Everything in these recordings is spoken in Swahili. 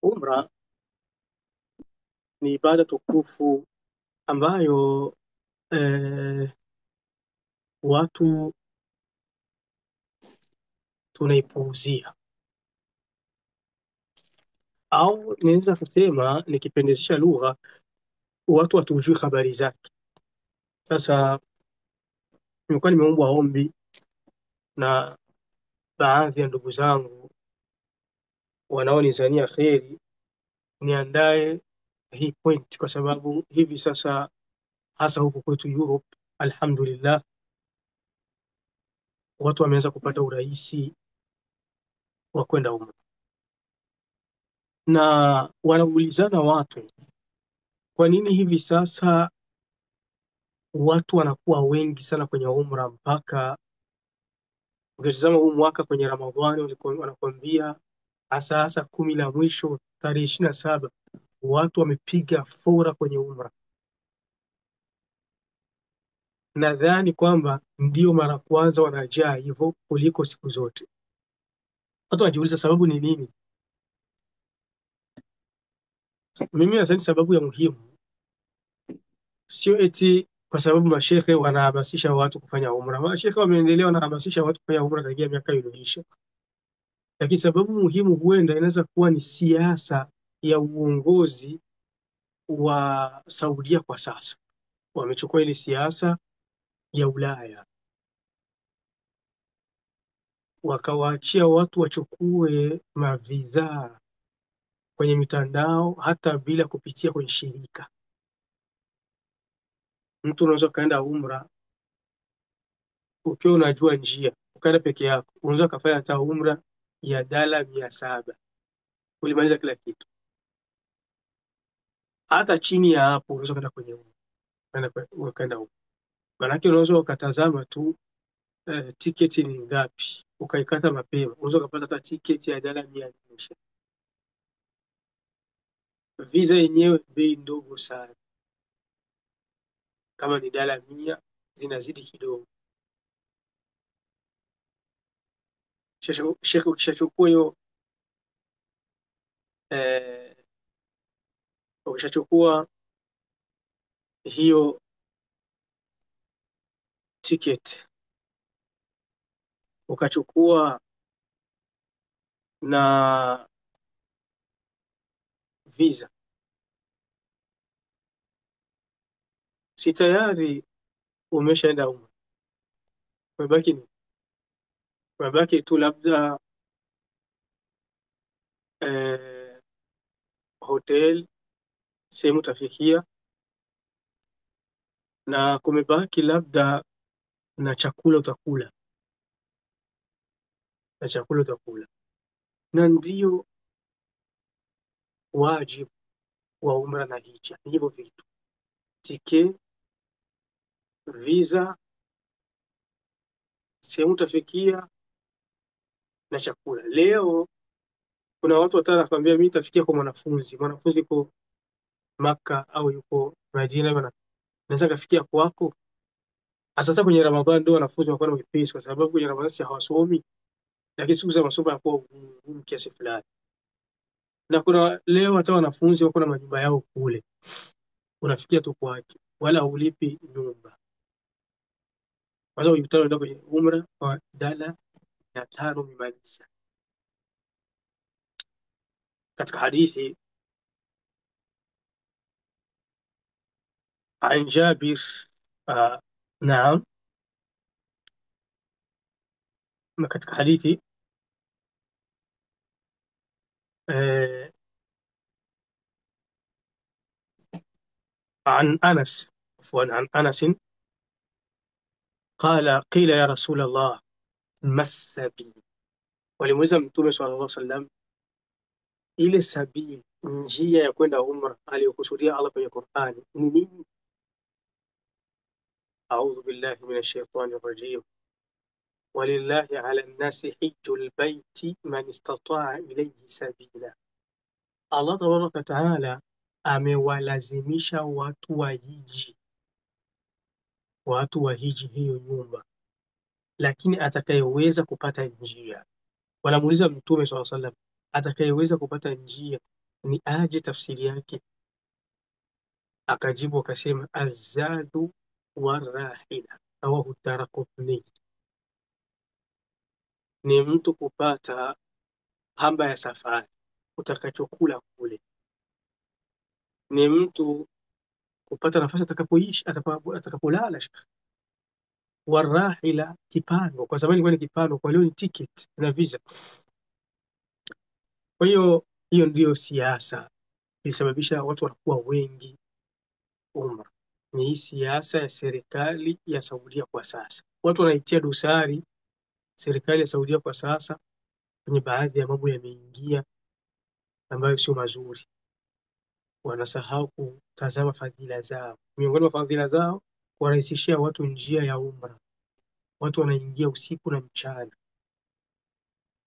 Umra ni ibada tukufu ambayo watu tunaipuuzia, au naweza kusema nikipendezesha lugha, watu hatujui habari zake. Sasa nimekuwa nimeombwa ombi na baadhi ya ndugu zangu wanaonizania kheri niandae hii point, kwa sababu hivi sasa hasa huku kwetu Europe, alhamdulillah, watu wameanza kupata urahisi wa kwenda umra, na wanaulizana watu, kwa nini hivi sasa watu wanakuwa wengi sana kwenye umra, mpaka ukitazama huu mwaka kwenye Ramadhani wanakuambia hasa 10 la mwisho tarehe 27 watu wamepiga fora kwenye umra. Nadhani kwamba ndio mara kwanza wanajaa hivyo kuliko siku zote. Watu wanajiuliza sababu ni nini? Mimi nadhani sababu ya muhimu sio eti kwa sababu mashehe wanahamasisha watu kufanya umra. Mashehe wameendelea wanahamasisha watu kufanya umra tangia miaka iliyoisha, lakini sababu muhimu huenda inaweza kuwa ni siasa ya uongozi wa Saudia kwa sasa. Wamechukua ile siasa ya Ulaya wakawaachia watu wachukue maviza kwenye mitandao hata bila kupitia kwenye shirika. Mtu unaweza ukaenda umra ukiwa unajua njia, ukaenda peke yako, unaweza ukafanya hata umra ya $700, ulimaliza kila kitu. Hata chini ya hapo unaweza kwenda kwenye umra, ukaenda umra. Maanake unaweza ukatazama tu tiketi ni ngapi, ukaikata mapema, unaweza ukapata hata tiketi ya $100. Visa yenyewe bei ndogo sana, kama ni $100 zinazidi kidogo. Shekhe, ukishachukua hiyo ukishachukua hiyo ticket ukachukua na visa, si tayari umeshaenda umra? Umebaki tu labda hotel, sehemu utafikia, na kumebaki labda na chakula utakula, na ndio wajibu wa umra na hija, ni hivyo vitu: tike, visa, sehemu utafikia na chakula. Leo kuna watu wanakuambia mimi nitafikia kwa mwanafunzi yuko Maka au yuko Madina, naweza kafikia kwako. Sasa kwenye Ramadhani ndio wanafunzi wanakuwa na wepesi, kwa sababu kwenye Ramadhani si hawasomi, lakini siku za masomo yanakuwa ngumu kiasi fulani. Na kuna leo hata wanafunzi wako na majumba yao kule, unafikia tu kwake, wala ulipi nyumba. Kwanza ujitao ndio kwenye umra kwa $500 umemaliza. Katika hadithi عن جابر نعم، katika hadithi عن أنس، عن أنس قال قيل يا رسول الله ما السبيل. Walimuuliza Mtume sallallahu alaihi wasallam, ile sabili, njia ya kwenda umra aliyokusudia Allah kwenye Qur'ani ni nini? A'udhu billahi minash shaitani rajim. Walillahi ala nnasi hijjul baiti man istata'a ilayhi sabila. Allah tabaraka wa taala amewalazimisha watu wahiji hiyo nyumba, lakini atakayeweza kupata njia. Wanamuuliza Mtume sallallahu alaihi wasallam, atakayeweza kupata njia ni aje tafsiri yake? Akajibu akasema azadu warahila, rawahu Daraqutni, ni mtu kupata hamba ya safari, utakachokula kule, ni mtu kupata nafasi atakapoishi, atakapolala. Warahila, kipando, kwa zamani ilikuwa ni kipando, kwa leo ni ticket na visa. Kwa hiyo hiyo ndiyo siasa ilisababisha watu wanakuwa wengi umra. Ni hii siasa ya serikali ya Saudia kwa sasa. Watu wanaitia dosari serikali ya Saudia kwa sasa kwenye baadhi ya mambo yameingia ambayo sio mazuri. Wanasahau kutazama fadhila zao. Miongoni mwa fadhila zao, warahisishia watu njia ya umra. Watu wanaingia usiku na mchana.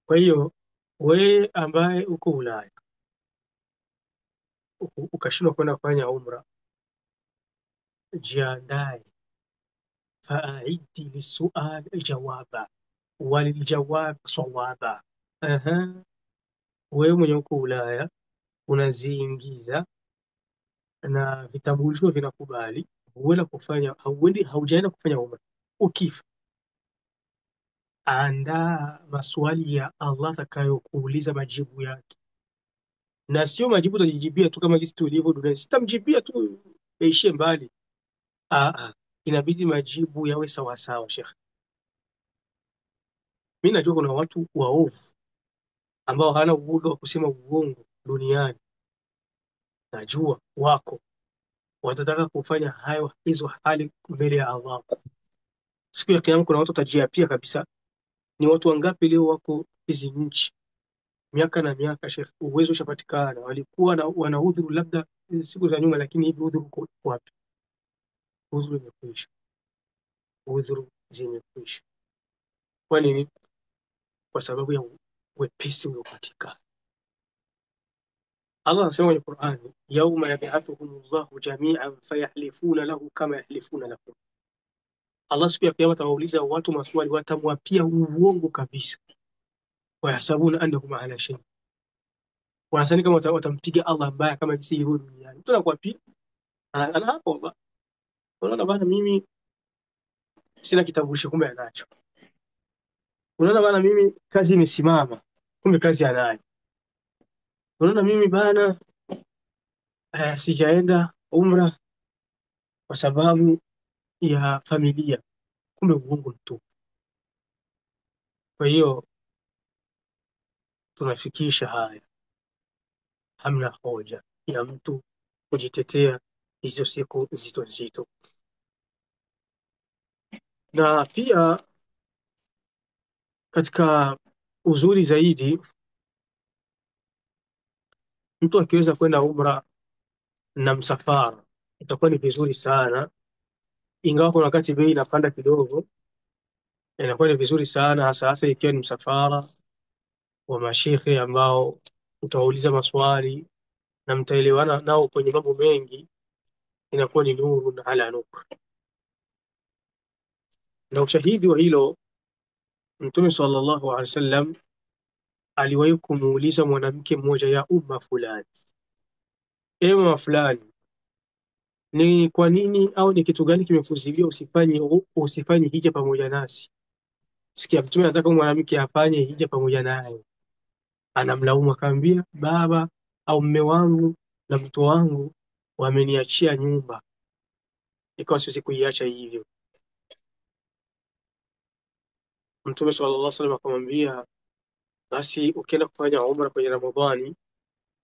Kwa hiyo wewe ambaye uko Ulaya ukashindwa kwenda kufanya umra, jiandae, faaidi lisual jawaba waliljawab sawaba. Aha, wewe mwenye uko Ulaya unaziingiza na vitambulisho vinakubali, haujaenda kufanya umra. Ukifa, andaa maswali ya Allah atakayokuuliza majibu yake, na sio majibu utajijibia tu kama jinsi tulivyo duniani. Sitamjibia tu yaishie mbali. Inabidi majibu yawe sawasawa. Shekhe, mi najua kuna watu waovu ambao hawana uoga wa kusema uongo duniani, najua wako, watataka kufanya hizo hali mbele ya Allah. Siku ya Kiyama kuna watu watajiapia kabisa. Ni watu wangapi leo wako hizi nchi miaka na miaka, Sheikh, uwezo ushapatikana, walikuwa wana udhuru labda siku za nyuma, lakini hivi udhuru uko wapi? Udhuru imekwisha, udhuru zimekwisha. Kwa nini? Kwa sababu ya wepesi uliopatikana. Allah anasema kwenye Qur'ani, yauma yab'athuhum Allahu jami'an fayahlifuna lahu kama yahlifuna lakum. Allah siku ya Kiyama atawauliza watu maswali, watamwapia uongo kabisa, wayahsabuna annahum ala shay, wanasani kama watampiga Allah mbaya kama jinsi ilivyo duniani. Mtu anakuapia ana hapo Allah, unaona bana, mimi sina kitambulisho, kumbe anacho. Unaona bana, mimi kazi imesimama, kumbe kazi anayo. Unaona mimi bana, sijaenda umra kwa sababu ya familia, kumbe uongo tu. Kwa hiyo tunafikisha haya, hamna hoja ya mtu kujitetea hizo siku nzito nzito. Na pia katika uzuri zaidi, mtu akiweza kwenda umra na msafara itakuwa ni vizuri sana, ingawa kuna wakati bei inapanda kidogo, inakuwa ni vizuri sana, hasa hasa ikiwa ni msafara wa mashekhe ambao utawauliza maswali na mtaelewana nao kwenye mambo mengi, inakuwa ni nuru na ala nuru. Na ushahidi wa hilo, Mtume sallallahu alaihi wasallam aliwahi kumuuliza mwanamke mmoja, ya umma fulani, ewe mama fulani, ni kwa nini au ni kitu gani kimekuzuia usifanye hija pamoja nasi? Sikia, Mtume anataka mwanamke afanye hija pamoja naye, anamlaumu akamwambia, baba au mme wangu na mtoto wangu wameniachia nyumba, ikawa siwezi kuiacha hivyo. Mtume sallallahu alaihi wasallam akamwambia, basi ukienda kufanya umra kwenye Ramadhani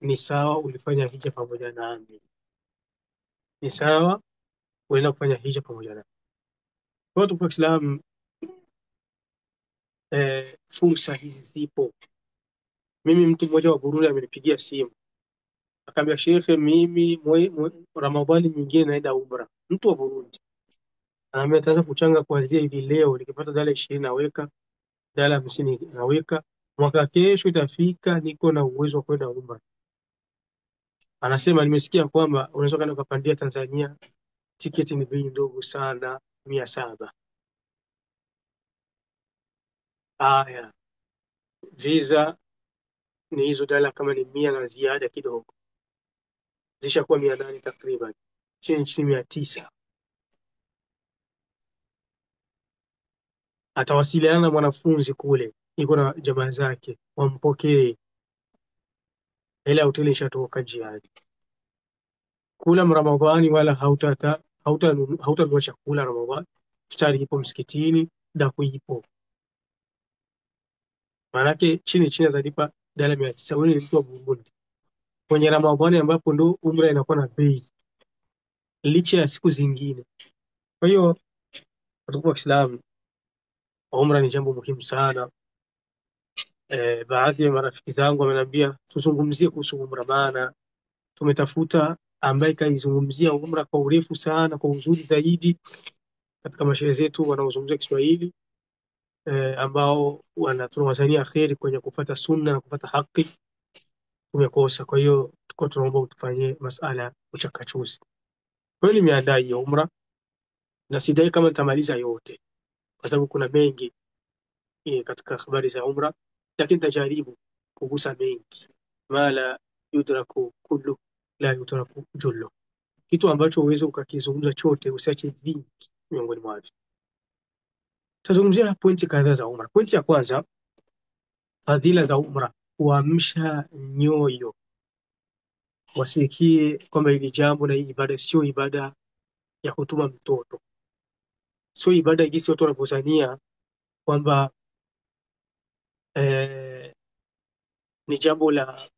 ni sawa ulifanya hija pamoja nami, ni sawa uenda kufanya hija pamoja nami. Kwa hiyo Islam, fursa hizi zipo. Mimi mtu mmoja wa Burundi amenipigia simu akaambia, shekhe, mimi Ramadhani nyingine naenda umra. Mtu wa Burundi anaambia, nitaanza kuchanga kuanzia hivi leo, nikipata dala 20 naweka, dala 50 naweka, mwaka kesho itafika niko na uwezo wa kwenda umra. Anasema nimesikia kwamba unaweza kwenda ukapandia Tanzania, tiketi ni bei ndogo sana, 700. Haya, visa ni hizo dala kama ni 100 na ziada kidogo. zishakuwa 800 takriban, chini 900. Atawasiliana na mwanafunzi kule, iko na jamaa zake wampokee, ile hoteli ishatoka njiani. Kula Ramadhani wala hautanunua chakula Ramadhani. Iftari ipo msikitini, daku ipo. Maanake chini chini atalipa dola 900. Wewe ni mtu wa Burundi kwenye Ramadhani ambapo ndo umra inakuwa na bei licha ya siku zingine. Kwa hiyo watukufu wa Kiislamu, umra ni jambo muhimu sana. Baadhi ya marafiki zangu wameniambia tuzungumzie kuhusu umra, maana tumetafuta ambaye kaizungumzia umra kwa urefu sana, kwa uzuri zaidi katika mashehe zetu wanaozungumzia Kiswahili, ambao tunawazania kheri kwenye kufata sunna na kufata haki, tumekosa. Kwa hiyo tuko tunaomba utufanyie masala ya uchakachuzi. Kwa hiyo nimeandaa hiyo umra na sidai kama nitamaliza yote, kwa sababu kuna mengi katika habari za umra, lakini nitajaribu kugusa mengi. Ma la yudraku kullu la yudraku jullu, kitu ambacho uweze ukakizungumza chote, usiache vingi miongoni mwavyo. Tazungumzia pointi kadhaa za umra. Pointi ya kwanza, fadhila za umra, kuamsha nyoyo wasikie kwamba hili jambo na hii ibada sio ibada ya kutuma mtoto, sio ibada jinsi watu wanavyozania kwamba ni jambo la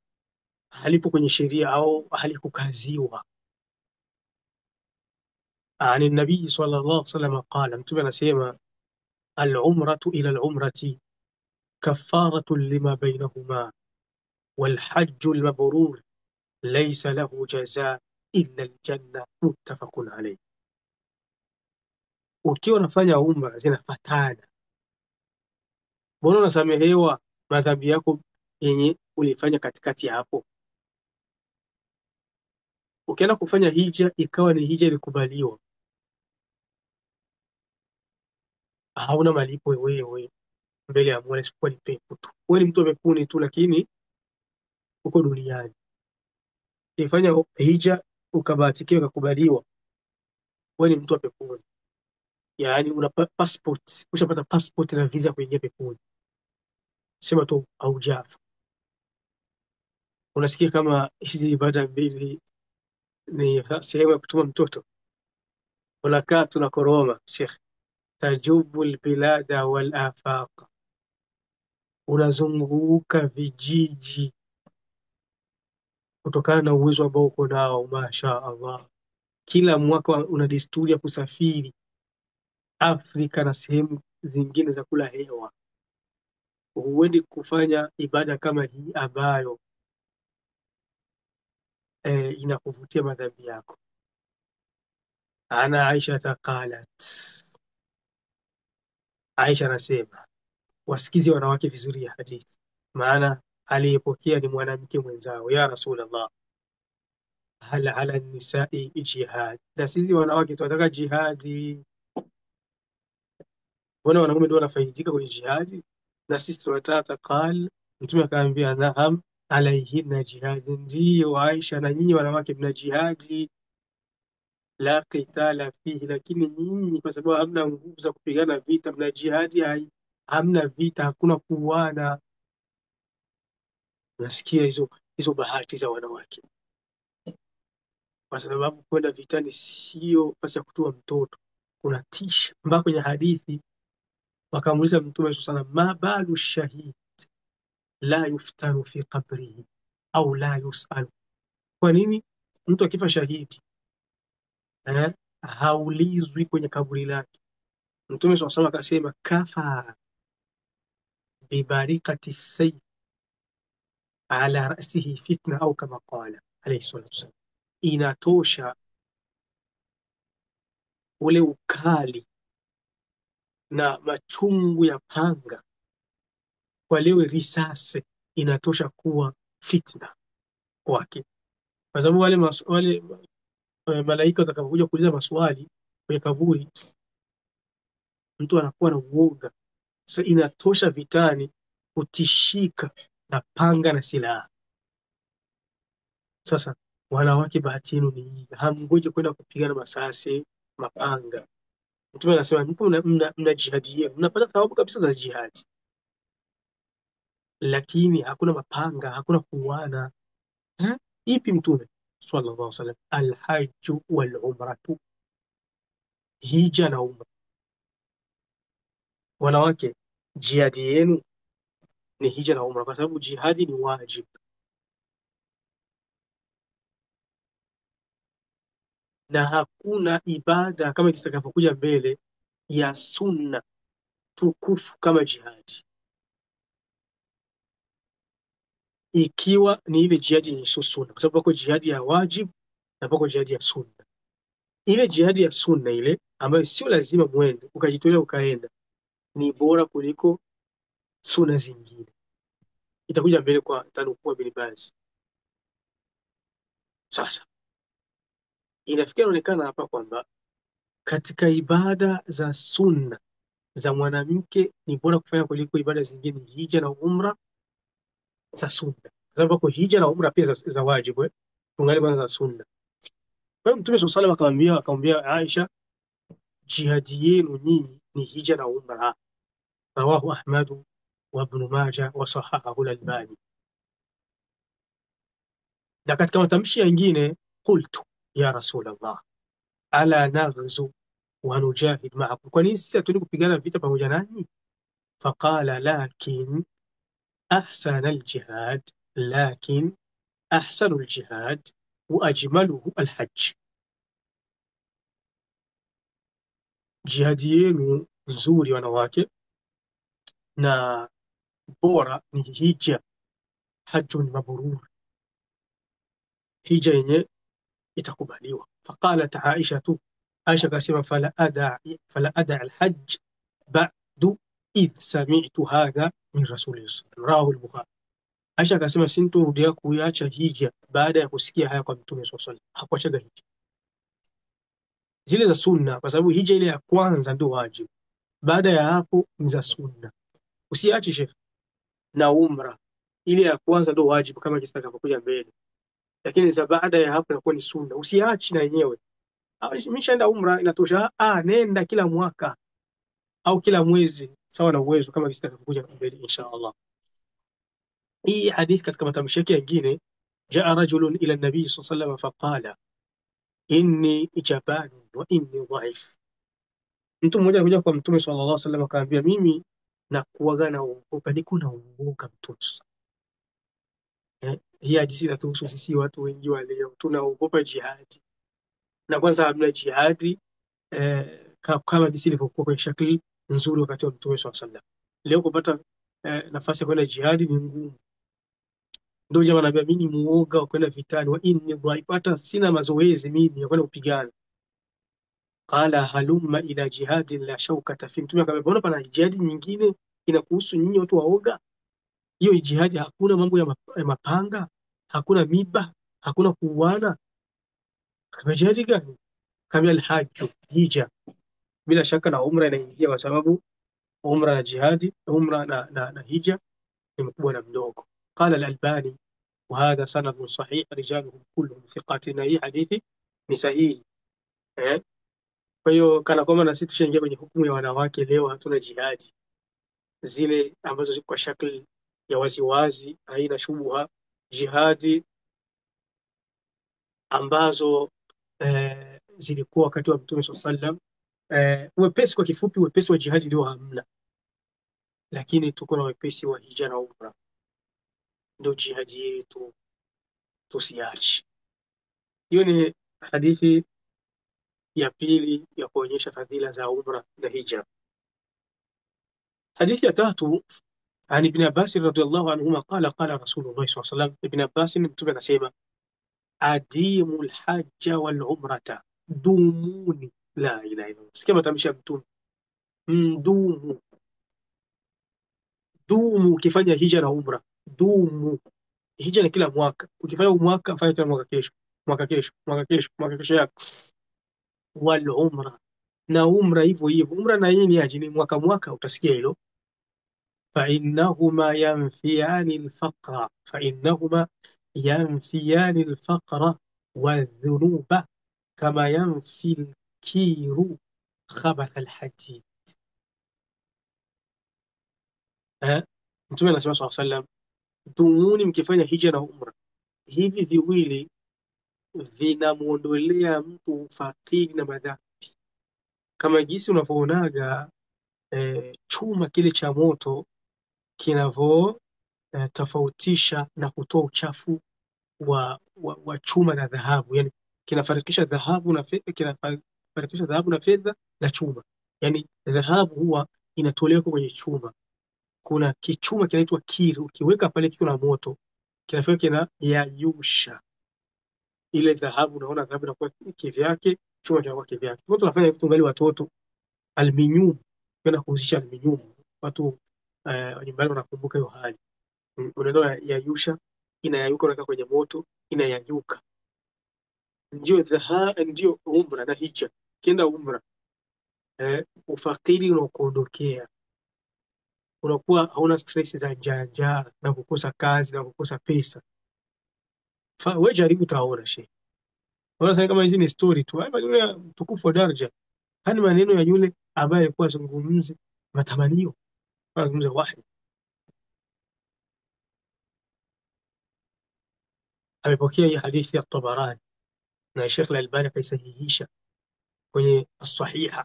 halipo kwenye sheria au halikukaziwa. Ani nabii sallallahu alaihi wasallam qala, mtume anasema al-umratu ila al-umrati kafaratu lima bainahuma والحج المبرور ليس له جزاء إلا الجنة متفق عليه. Ukiwa unafanya umra zinafatana, mbona unasamehewa madhambi yako yenye ulifanya katikati hapo? Ukienda kufanya hija ikawa ni hija ilikubaliwa, hauna malipo wewe mbele ya Mola isipokuwa ni pepo tu. Wewe ni mtu wa peponi tu, lakini uko duniani. Ukifanya hija ukabahatikiwa ukakubaliwa, wewe ni mtu wa peponi. Yaani una passport, ushapata passport na visa kuingia peponi, sema tu haujafa. Unasikia kama hizi ibada mbili ni sehemu ya kutuma mtoto. Unakaa tunakoroma, Sheikh, tajubu albilada wal afaq, unazunguka vijiji kutokana na uwezo ambao uko nao, masha Allah. Kila mwaka una desturi ya kusafiri Afrika na sehemu zingine za kula hewa. Huendi kufanya ibada kama hii ambayo inakuvutia madhambi yako. Ana Aisha taqalat, Aisha anasema, wasikizi wanawake vizuri ya hadithi, maana aliyepokea ni mwanamke mwenzao. Ya Rasulullah, hal ala nisai jihad, na sisi wanawake tunataka jihadi, mbona wanaume ndio wanafaidika kwenye jihadi na sisi tunataka? Qal, mtume akaambia, naam alaihinna jihadi, ndiyo Aisha, na nyinyi wanawake mna jihadi, la qitala fihi, lakini nyinyi kwa sababu hamna nguvu za kupigana vita, mna jihadi, hamna vita, hakuna kuuana. Nasikia hizo bahati za wanawake, kwa sababu kwenda vitani sio basi ya kutoa mtoto, kuna tisha. Mpaka kwenye hadithi wakamuuliza Mtume sana, ma balu shahid la yuftanu fi qabrihi au la yusalu, kwa nini mtu akifa shahidi haulizwi kwenye kaburi lake? Mtume SAW akasema, kafa bibarikati sayf ala rasihi fitna, au kama qala alayhi salatu wasallam, inatosha ule ukali na machungu ya panga kwa leo risasi, inatosha kuwa fitna kwake. Kwa sababu wale malaika watakapokuja kuuliza maswali kwenye kaburi, mtu anakuwa na uoga. Sasa inatosha vitani kutishika na panga na silaha. Sasa wanawake bahati yenu ni hii, hamngoje kwenda kupigana masasi, mapanga. Mtume anasema mpo mna jihadi yenu, mnapata thawabu kabisa za jihadi, lakini hakuna mapanga, hakuna kuuana. Ipi Mtume sallallahu alaihi wasallam? Alhaju wal umratu, hija na umra. Wanawake, jihadi yenu ni hija na umra, kwa sababu jihadi ni wajib, na hakuna ibada kama itakavyokuja mbele ya sunna tukufu kama jihadi, ikiwa ni ile jihadi yenye sunna, kwa sababu pako jihadi ya wajib na pako jihadi ya sunna. Ile jihadi ya sunna ile ambayo sio lazima mwende ukajitolea ukaenda, ni bora kuliko sunna zingine. Itakuja mbele kwa tanukuu Ibn Baz. Sasa inafikia inaonekana hapa kwamba katika ibada za sunna za mwanamke ni bora kufanya kuliko ibada zingine, hija na umra za sunna, kwa sababu kwa hija na umra pia za wajibu, tungali bwana za sunna. Kwa hiyo Mtume sallallahu alaihi wasallam akamwambia Aisha, jihadi yenu nyinyi ni hija na umra. Rawahu Ahmad wa Ibn Majah wa sahahahu al-Albani. Na katika matamshi mengine, qultu ya Rasulullah ala naghzu wa nujahid ma'akum, kwa nini sisi hatuendi kupigana vita pamoja nanyi? Faqala lakin ahsana al-jihad, lakin ahsanu al-jihad wa ajmaluhu al-hajj, jihadi yenu nzuri wanawake na bora ni hija, hajjun mabrur, hija yenye itakubaliwa. Faqalat Aisha, Aisha kasema fala ada alhajj ba'du idh sami'tu hadha min rasulillah, rawahu al-Bukhari. Aisha akasema sintorudia kuiacha hija baada ya kusikia haya kwa Mtume sallallahu alaihi wasallam. Hakuachaga hija zile za sunna, kwa sababu hija ile ya kwanza ndio wajibu, baada ya hapo ni za sunna. Usiache shekhi. Na umra ile ya kwanza ndio wajibu kama kitakapokuja mbele, lakini za baada ya hapo inakuwa ni sunna. Usiache na yenyewe, nimeshaenda umra inatosha. Nenda kila mwaka au kila mwezi, sawa na uwezo, kama kitakapokuja mbele insha Allah. Hii hadithi katika matamshi yake mengine, jaa rajulun ila nabii sallallahu alayhi wasallam faqala inni jaban wa inni dhaif. Mtu mmoja alikuja kwa Mtume sallallahu alayhi wasallam akamwambia, mimi nakuaga na uoga, niko na uoga Mtume. Hii hadithi inatuhusu sisi watu wengi wa leo, tunaogopa jihadi, na kwanza hamna jihadi kama jinsi ilivyokuwa kwenye shakli nzuri wakati wa Mtume sallallahu alayhi wasallam. Leo kupata nafasi ya kwenda jihadi ni ngumu. Ndio jamaa anambia mimi muoga wa kwenda vitani, wa inni dhaifata, sina mazoezi mimi ya kwenda kupigana. Qala halumma ila jihadin la shawkata fi, Mtume akamwambia mbona pana jihadi nyingine inakuhusu nyinyi watu waoga? Hiyo jihadi hakuna mambo ya mapanga, hakuna miba, hakuna kuuana. Kama jihadi gani? Kama al-hajj, hija. Bila shaka na umra inaingia, kwa sababu umra na jihadi, umra na hija ni mkubwa na mdogo. Qala al-Albani wa hadha sanad sahih rijaluhum kulluhum thiqat, na hii hadithi ni sahihi. Kwa hiyo kana kwamba na sisi tushaingia kwenye hukumu ya wanawake leo, hatuna jihadi zile ambazo ziko kwa shakli ya waziwazi, haina shubuha, jihadi ambazo zilikuwa wakati wa Mtume sallallahu alaihi wasallam. Wepesi, kwa kifupi, wepesi wa jihadi ndio hamna, lakini tuko na wepesi wa hija na umra, ndio jihadi yetu, tusiache. Hiyo ni hadithi ya pili ya kuonyesha fadhila za umra na hija. Hadithi ya tatu, عن ابن عباس رضي الله عنهما قال قال رسول الله صلى الله عليه وسلم. ابن عباس Mtume anasema adimu lhaja walumrata, dumuni. La ilaha illa Allah. Sikia matamshi ya Mtume, mdumu, dumu ukifanya hija na umra, dumu. Hija ni kila mwaka, ukifanya mwaka fanya tena mwaka kesho, mwaka kesho, mwaka kesho, mwaka kesho yako. Wal umra, na umra hivyo hivyo. Umra na yeye ni aje? Ni mwaka utasikia hilo. فإنهما ينفيان الفقر، فإنهما ينفيان الفقر wadhunuba kama yanfi lkiru khabath alhadid. Mtume anasema sallallahu alayhi wasallam, dhumuni mkifanya hija na umra, hivi viwili vinamuondolea mtu ufakiri na madhambi, kama jinsi unavyoonaga chuma kile cha moto kinavyo tofautisha na kutoa uchafu wa chuma na dhahabu, yani kinafarikisha dhahabu na fedha, kinafarikisha dhahabu na fedha na chuma. Yani dhahabu huwa inatolewa kwenye chuma, kuna kichuma kinaitwa kiri, ukiweka pale kiko na moto kinafika kinayayusha ile dhahabu. Unaona dhahabu inakuwa kivyake, chuma kinakuwa kivyake. Watu tunafanya vitu ngali watoto, aluminium, kwenda kuhusisha aluminium. Watu nyumbani wanakumbuka hiyo hali. Unaenda yayusha, inayayuka, unaweka kwenye moto, inayayuka. Ndio umra na hija. Kienda umra, ufakiri unakuondokea, unakuwa hauna stress za njaa na kukosa kazi na kukosa pesa. Wewe jaribu, utaona shehe. Unaona kama hizi ni story tu, maneno ya mtukufu wa daraja, hani maneno ya yule ambaye alikuwa azungumzi matamanio, anazungumza wahi. Amepokea hii hadithi ya Tabarani na Sheikh Al-Albani akaisahihisha kwenye as-Sahiha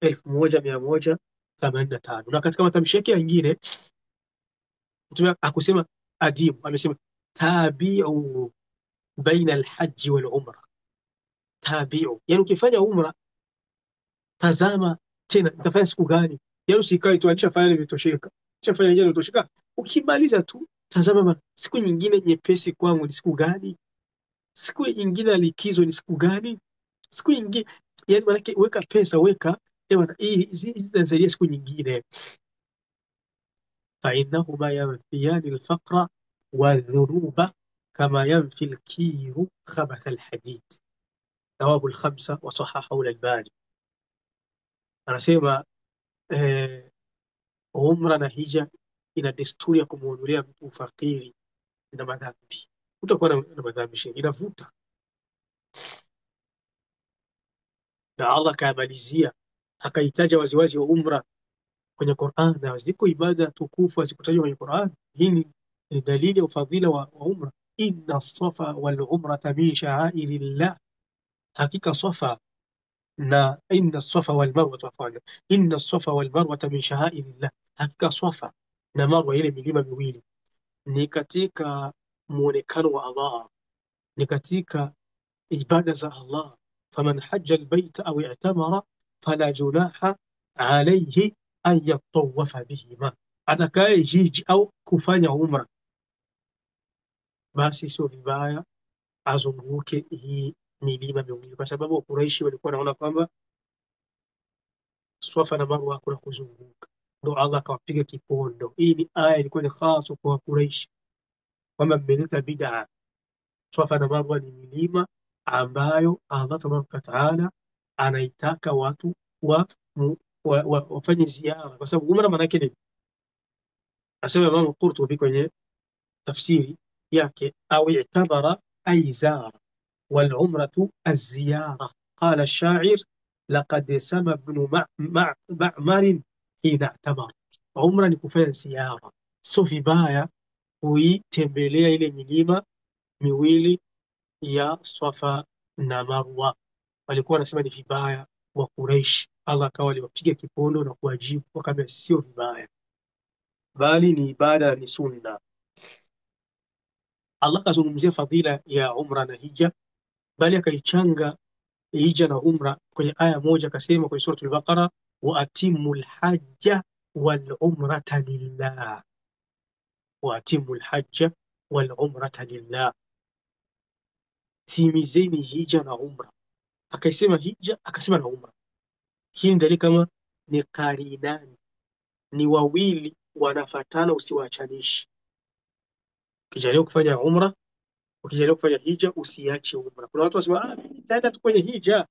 1185, na katika matamshi yake mengine Mtume akusema adimu, amesema tabi'u baina al-hajj wal-umra. Tabi'u, yani ukifanya umra tazama tena nitafanya siku gani, yani usikae tu alishafanya nimetosheka, alishafanya njia nimetosheka. Ukimaliza tu tazama siku nyingine nyepesi kwangu ni siku gani, siku nyingine ya likizo ni siku gani, siku nyingine, yani maana weka pesa, weka hizi zitanisaidia siku nyingine. fa innahuma yanfiyani alfaqra wadhunuba kama yanfi alkiru khabath alhadid, rawahu alkhamsa wa sahahahu al-Albani. Anasema umra na hija ina desturi ya kumuondolea mtu ufakiri na madhambi. Utakuwa na madhambi shehe, inavuta. Na Allah kaamalizia akaitaja waziwazi wa umra kwenye Qur'an, na ziko ibada tukufu zikutajwa kwenye Qur'an. Hii ni dalili ya ufadhila wa umra. Inna safa wal umrata min sha'airillah, hakika safa na inna safa wal marwa, inna safa wal marwa min sha'airillah, hakika safa na marwa, ile milima miwili ni katika muonekano wa Allah, ni katika ibada za Allah. Faman hajja albayta aw i'tamara fala junaha alayhi an yatawafa bihima, atakaye hiji au kufanya umra basi sio vibaya azunguke hii milima miwili, kwa sababu Wakuraishi walikuwa wanaona kwamba Swafa na Marwa hakuna kuzunguka, ndio Allah akawapiga kipondo. Hii ni aya ilikuwa ni khas kwa Wakuraishi kwamba mmeleta bid'a. Swafa na Marwa ni milima ambayo Allah tabaraka taala anaitaka watu wafanye ziara, kwa sababu umra maana yake ni, asema Imam Qurtubi kwenye tafsiri yake, au i'tabara ay zara wal umratu az-ziyara. Qala ash-sha'ir laqad sama ibn Ma'mar hina i'tamara. Umra ni kufanya ziara, sio vibaya kuitembelea ile milima miwili ya Swafa na Marwa. Walikuwa wanasema ni vibaya wa Quraysh, Allah akawa aliwapiga kipondo na kuwajibu wakati sio vibaya, bali ni ibada, ni sunna. Allah kazungumzia fadhila ya umra na hija, bali akaichanga hija na umra kwenye aya moja, akasema kwenye suratul Baqara, wa atimul hajja wal umrata lillah, wa atimul hajja wal umrata lillah, timizeni hija na umra. Akaisema hija, akasema na umra. Hii ni dalili kama ni karinani, ni wawili wanafatana, usiwachanishi. Ukijaliwa kufanya umra, ukijaliwa kufanya hija, usiache umra. Kuna watu wasema mimi nitaenda tu kwenye hija,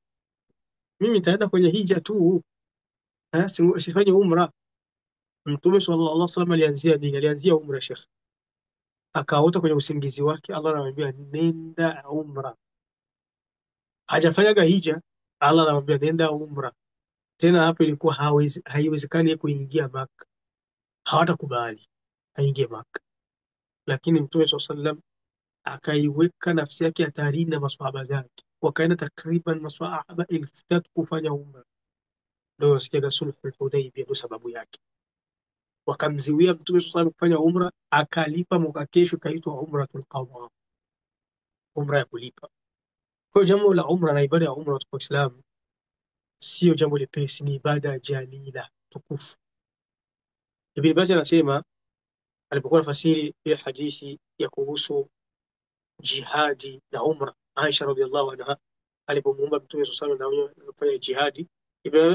mimi nitaenda kwenye hija tu, sifanye umra. Mtume sallallahu alaihi wasallam alianzia nini? Alianzia umra shekh, akaota kwenye usingizi wake Allah anamwambia nenda umra. hajafanyaga hija, Allah anamwambia nenda umra. Tena hapo ilikuwa haiwezekani yeye kuingia Maka, hawatakubali aingie Maka, lakini Mtume SAW akaiweka nafsi yake hatarini na maswahaba zake, wakaenda takriban maswahaba 3,000 kufanya umra. Ndio nasikiaga sulhul Hudaybiyah ndio sababu yake, wakamziwia Mtume SAW kufanya umra, akalipa mwaka kesho, ikaitwa umratul qadha, umra ya kulipa. Kwa hiyo jambo la umra na ibada ya umra kwa Uislamu sio jambo lepesi, ni ibada jalila tukufu. Ibn Baz anasema alipokuwa anafasiri ile hadithi ya kuhusu jihadi na umra, Aisha radhiallahu anha alipomuomba Mtume sallallahu alayhi wasallam kufanya jihadi,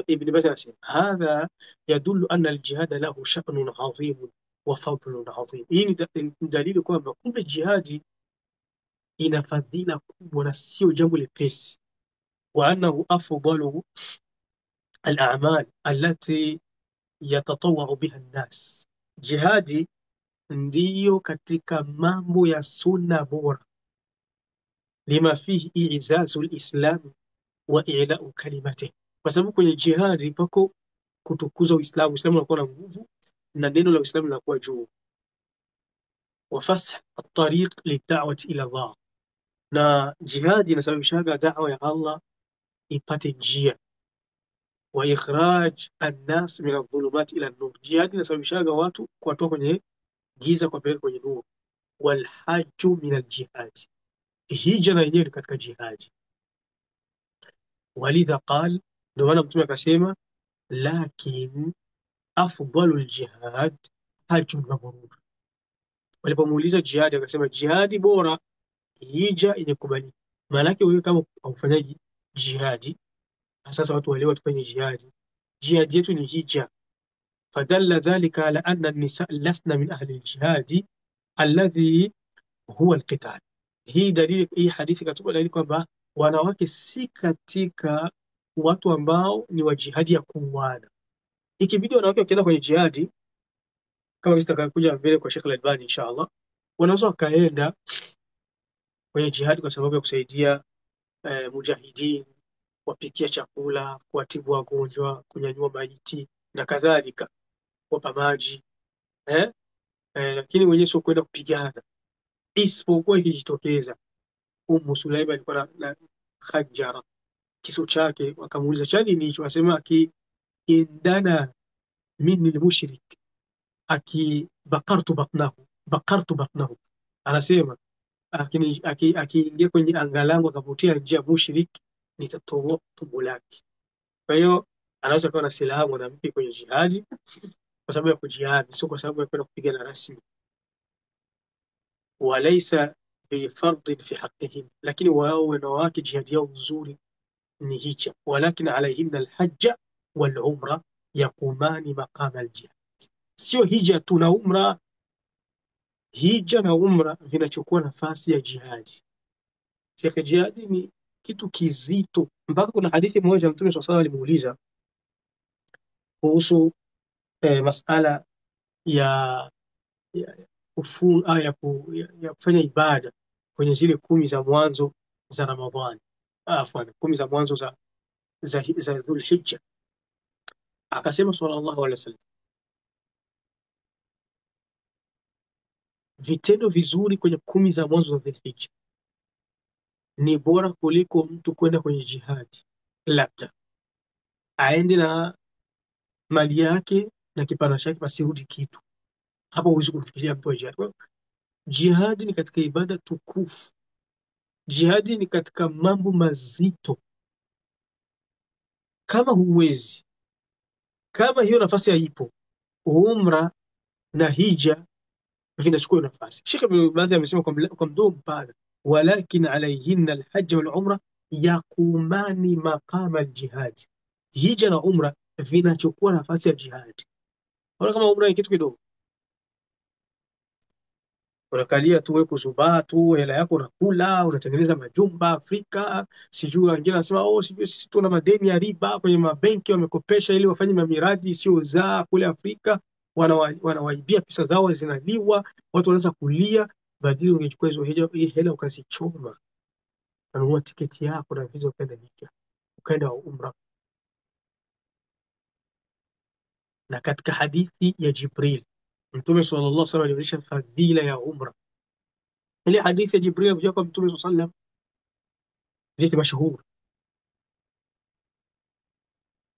Ibn Baz anasema hadha yadullu anna aljihad lahu sha'nun 'azim wa fadlun 'azim. Hii ni dalili kwamba kumbe jihadi ina fadhila kubwa na sio jambo lepesi, wa annahu afdalu al-a'mal allati yatatawwa'u biha an-nas. Jihadi ndiyo katika mambo ya sunna bora, lima fihi i'zazu al-islam wa i'la'u kalimatihi, kwa sababu kwenye jihadi pako kutukuza Uislamu. Uislamu unakuwa na nguvu na neno la Uislamu linakuwa juu. Wa fath at-tariq lid-da'wati ila Allah, na jihadi inasababishaga da'wa ya Allah ipate njia. Wa ikhraj an-nas min adh-dhulumat ila an-nur, jihadi inasababishaga watu kuwatoa kwenye giza kuwapeleka kwenye nuru. Wal hajju min al-jihad, hija na yenyewe katika jihadi. Walidha qal, ndio maana Mtume akasema lakin afdalu al-jihad hajjun mabrur. Walipomuuliza jihadi akasema jihadi bora hija yenye kubalika. Maana yake wewe kama haufanyaji jihadi, sasa watu wale tufanye jihadi, jihadi yetu ni hija. Fadalla dhalika ala anna an-nisa lasna min ahli al-jihad alladhi huwa al-qital. Hii dalili, hii hadithi katupa dalili kwamba wanawake si katika watu ambao ni wa jihadi ya kuuana. Ikibidi wanawake wakienda kwenye jihadi, kama sitakakuja mbele kwa Sheikh Al-Albani inshallah, wanaweza wakaenda kwenye jihadi kwa sababu ya kusaidia mujahidin, wapikia chakula, kuwatibu wagonjwa, kunyanyua maiti na kadhalika, kuwapa maji lakini wenyewe sio kwenda kupigana, isipokuwa ikijitokeza. Ummu Sulaima alikuwa na khajara, kisu chake, wakamuuliza chani ni hicho, asema akiendana minni al-mushrik bakartu batnahu, anasema akiingia kwenye anga langu akavutia njia mushrik, nitatoa tumbo lake. Kwa hiyo anaweza kuwa na silaha mwanamke kwenye jihadi kwa sababu ya kujihami, sio kwa sababu ya kwenda kupigana rasmi. Walaysa bifardin fi haqqihim, lakini wao wanawake jihadi yao nzuri ni hija. Walakin alayhinna alhajja wal umra yaqumani maqama aljihad, sio hija tu na umra. Hija na umra vinachukua nafasi ya jihadi. Sheikh, jihadi ni kitu kizito, mpaka kuna hadithi moja Mtume sallallahu alayhi wasallam alimuuliza kuhusu masala ya kufanya ibada kwenye zile 10 za mwanzo za Ramadhani, 10 za mwanzo za Dhulhijja. Akasema sallallahu alayhi wasallam, vitendo vizuri kwenye 10 za mwanzo za Dhulhijja ni bora kuliko mtu kwenda kwenye jihadi. Labda aende na mali yake na kipanda chake pasirudi kitu, hapo huwezi kumfikiria mtu wa jihadi. Jihadi ni katika ibada tukufu, jihadi ni katika mambo mazito. Kama huwezi, kama hiyo nafasi haipo, umra na hija vinachukua nafasi. Sheikh Ibn Baz amesema kwa mdomo mpana, walakin alayhinna alhajj wal umra yaqumani maqama aljihad, hija na umra vinachukua nafasi ya jihad. Wala kama umra ni kitu kidogo, unakalia tu wewe kuzubaa tu, hela yako unakula, unatengeneza majumba Afrika, sijui wengine wanasema sijui sisi tuna madeni ya riba kwenye mabenki, wamekopesha ili wafanye mamiradi isiyozaa kule Afrika, wanawaibia pesa zao, zinaliwa, watu wanaanza kulia. Badili ungechukua hizo hela ukazichoma unanunua tiketi yako na visa ukaenda hija, ukaenda umra. Na katika hadithi ya Jibril Mtume sallallahu alaihi wasallam alionyesha fadhila ya umra. Ile hadithi ya Jibril kutoka kwa Mtume sallallahu alaihi wasallam, hadithi mashuhuri: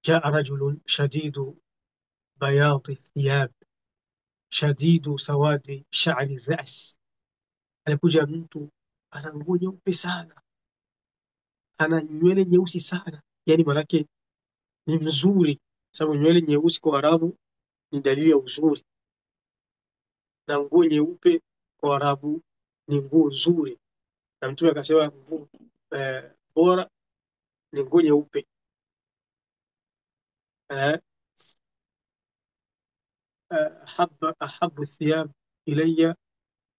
jaa rajulun shadidu bayadi thiyab shadidu sawadi sha'ri ras, alikuja mtu ana nguo nyeupe sana, ana nywele nyeusi sana, yani manake ni mzuri, sababu nywele nyeusi kwa Arabu ni dalili ya uzuri, na nguo nyeupe kwa Arabu ni nguo nzuri. Na Mtume akasema nguo bora ni nguo nyeupe. Ahabu thiyab ilayya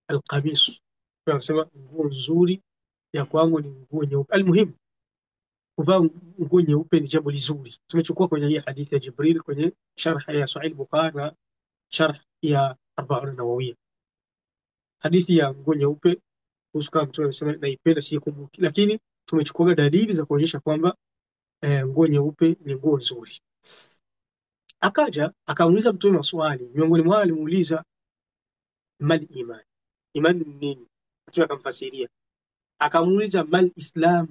alqamis, akasema nguo nzuri ya kwangu ni nguo nyeupe. Almuhimu, kuvaa nguo nyeupe ni jambo lizuri. Tumechukua kwenye hii hadithi ya Jibril kwenye sharh ya Sahih Bukhari na sharh ya Arba'un Nawawiyya. Hadithi ya nguo nyeupe kuhusu kama Mtume amesema naipenda, sikumbuki, lakini tumechukua dalili za kuonyesha kwamba nguo nyeupe ni nguo nzuri. Akaja akamuuliza Mtume maswali, miongoni mwao alimuuliza mal iman, iman ni nini? Mtume akamfasiria. Akamuuliza mal islam,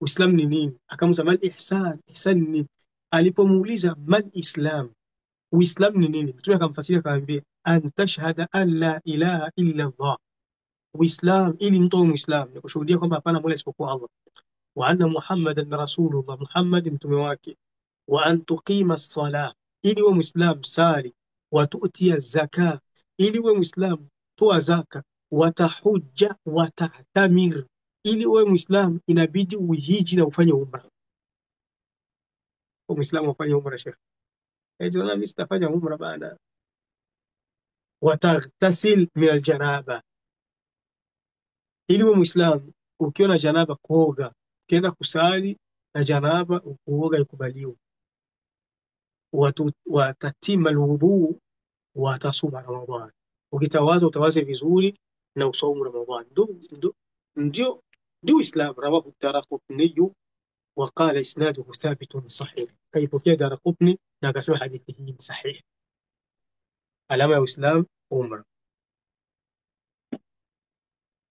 uislam ni nini? Akamuuliza mal ihsan, ihsan ni nini? Alipomuuliza mal islam, uislam ni nini? Mtume akamfasiria, akamwambia an tashhada an la ilaha illa Allah. Uislam, ili mtu awe muislam, ni kushuhudia kwamba hapana mola isipokuwa Allah, wa anna Muhammadan rasulullah, Muhammad mtume wake, wa an tuqima as-salah, ili uwe muislam sali, wa tu'tiya zaka, ili uwe muislam toa zaka, wa tahujja wa ta'tamir, ili uwe muislam inabidi uhiji na ufanye umra. Kwa muislam ufanye umra, shekhi eti mimi sitafanya umra bana. Wa taghtasil min aljanaba, ili uwe muislam ukiona janaba kuoga, ukienda kusali na janaba ukuoga ikubaliwa. Watatima alwudhu wa tasuma Ramadhan, ukitawaza utawaze vizuri na usaumu Ramadhan. Ndio Uislam. Rawahu Daraqutni wa qala isnaduhu thabitun sahih, kaipokea Daraqutni na akasema hadithi hii ni sahih. Alama ya Uislam umra.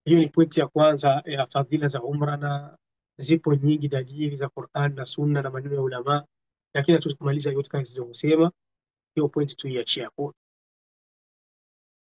Hiyo ni pointi ya kwanza ya fadhila za umra, na zipo nyingi dalili za Qur'an na Sunna na maneno ya ulama, lakini hatukumaliza yote kama zilivyosema. Hiyo pointi tuiachie hapo.